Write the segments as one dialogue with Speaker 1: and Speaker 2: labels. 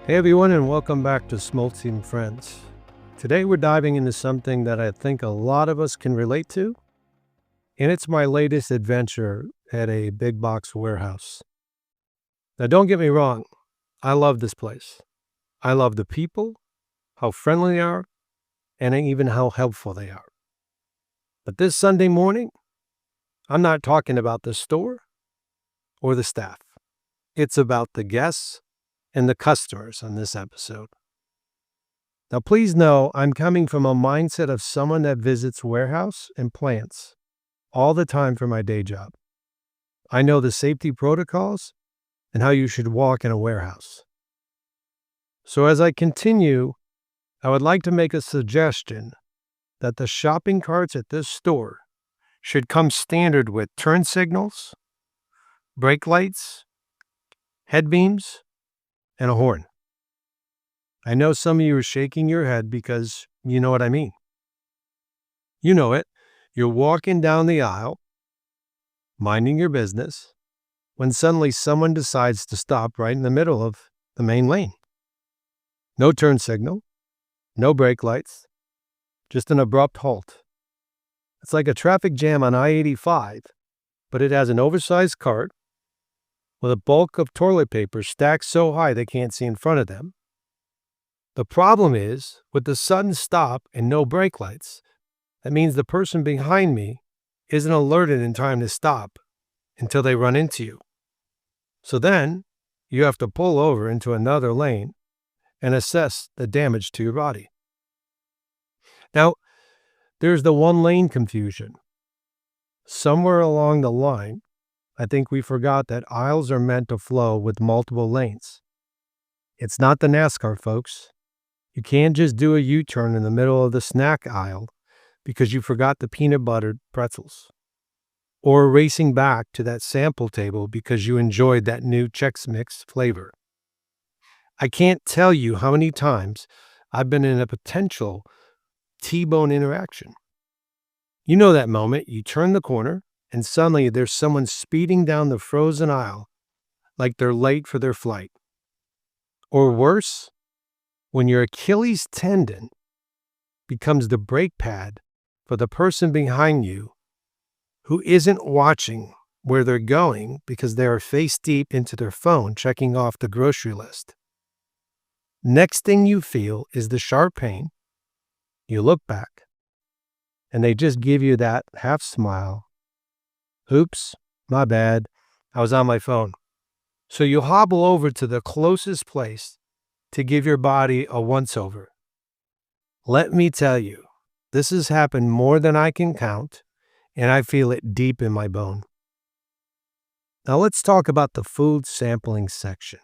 Speaker 1: Hey everyone, and welcome back to Smoltzy and Friends. Today we're diving into something that I think a lot of us can relate to, and it's my latest adventure at a big box warehouse. Now don't get me wrong, I love this place. I love the people, how friendly they are, and even how helpful they are. But this Sunday morning, I'm not talking about the store or the staff. It's about the guests and the customers on this episode. Now, please know I'm coming from a mindset of someone that visits warehouse and plants all the time for my day job. I know the safety protocols and how you should walk in a warehouse. So as I continue, I would like to make a suggestion that the shopping carts at this store should come standard with turn signals, brake lights, head beams, and a horn. I know some of you are shaking your head because you know what I mean. You know it. You're walking down the aisle, minding your business, when suddenly someone decides to stop right in the middle of the main lane. No turn signal, no brake lights, just an abrupt halt. It's like a traffic jam on I-85, but it has an oversized cart with a bulk of toilet paper stacked so high they can't see in front of them. The problem is, with the sudden stop and no brake lights, that means the person behind me isn't alerted in time to stop until they run into you. So then, you have to pull over into another lane and assess the damage to your body. Now, there's the one-lane confusion. Somewhere along the line, I think we forgot that aisles are meant to flow with multiple lanes. It's not the NASCAR, folks. You can't just do a U-turn in the middle of the snack aisle because you forgot the peanut buttered pretzels, or racing back to that sample table because you enjoyed that new Chex Mix flavor. I can't tell you how many times I've been in a potential T-bone interaction. You know that moment, you turn the corner, and suddenly there's someone speeding down the frozen aisle like they're late for their flight. Or worse, when your Achilles tendon becomes the brake pad for the person behind you who isn't watching where they're going because they are face deep into their phone checking off the grocery list. Next thing you feel is the sharp pain. You look back, and they just give you that half smile. Oops, my bad, I was on my phone. So you hobble over to the closest place to give your body a once-over. Let me tell you, this has happened more than I can count, and I feel it deep in my bone. Now let's talk about the food sampling section.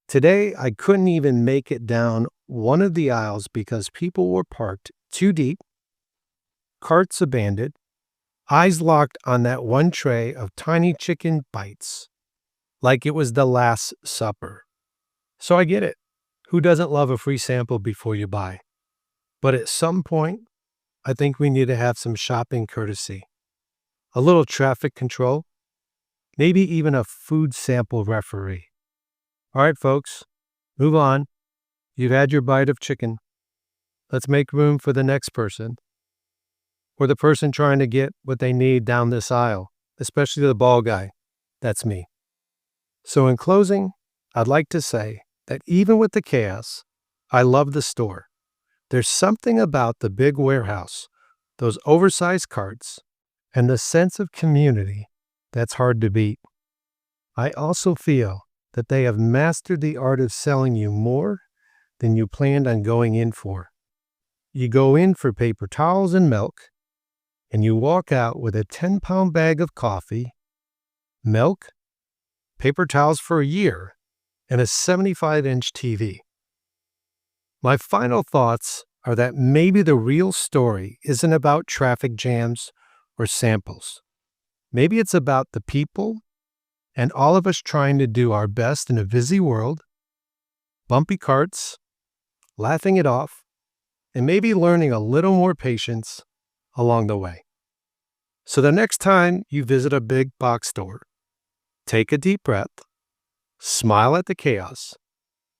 Speaker 1: Today, I couldn't even make it down one of the aisles because people were parked too deep, carts abandoned, eyes locked on that one tray of tiny chicken bites, like it was the Last Supper. So I get it. Who doesn't love a free sample before you buy? But at some point, I think we need to have some shopping courtesy, a little traffic control, maybe even a food sample referee. All right, folks, move on. You've had your bite of chicken. Let's make room for the next person, or the person trying to get what they need down this aisle, especially the ball guy. That's me. So in closing, I'd like to say that even with the chaos, I love the store. There's something about the big warehouse, those oversized carts, and the sense of community that's hard to beat. I also feel that they have mastered the art of selling you more than you planned on going in for. You go in for paper towels and milk, and you walk out with a 10-pound bag of coffee, milk, paper towels for a year, and a 75-inch TV. My final thoughts are that maybe the real story isn't about traffic jams or samples. Maybe it's about the people and all of us trying to do our best in a busy world, bumpy carts, laughing it off, and maybe learning a little more patience along the way. So the next time you visit a big box store, take a deep breath, smile at the chaos,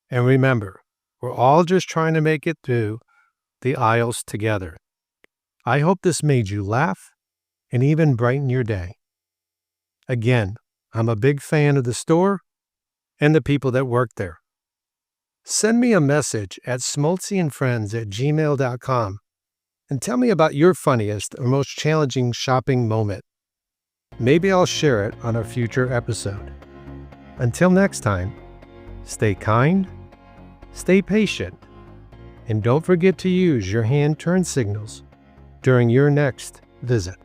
Speaker 1: And remember, we're all just trying to make it through the aisles together. I hope this made you laugh and even brighten your day. Again, I'm a big fan of the store and the people that work there. Send me a message at smoltzyandfriends@gmail.com and tell me about your funniest or most challenging shopping moment. Maybe I'll share it on a future episode. Until next time, stay kind, stay patient, and don't forget to use your hand turn signals during your next visit.